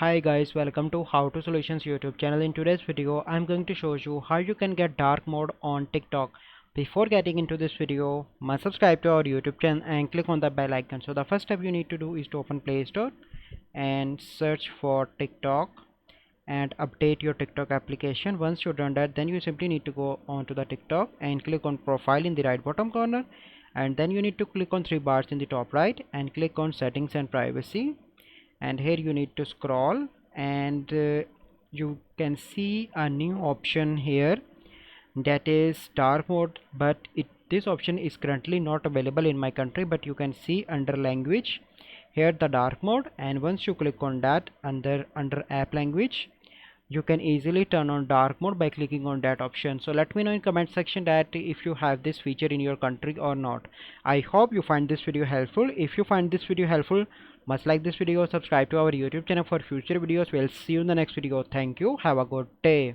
Hi guys, welcome to How to Solutions YouTube channel. In today's video, I'm going to show you how you can get dark mode on TikTok. Before getting into this video, must subscribe to our YouTube channel and click on the bell icon. So the first step you need to do is to open Play Store and search for TikTok and update your TikTok application. Once you've done that, then you simply need to go onto the TikTok and click on profile in the right bottom corner, and then you need to click on three bars in the top right and click on settings and privacy, and here you need to scroll and you can see a new option here, that is dark mode, but this option is currently not available in my country. But you can see under language here the dark mode, and once you click on that under app language, you can easily turn on dark mode by clicking on that option. So let me know in comment section that if you have this feature in your country or not. I hope you find this video helpful. If you find this video helpful, must like this video, subscribe to our YouTube channel for future videos. We'll see you in the next video. Thank you, have a good day.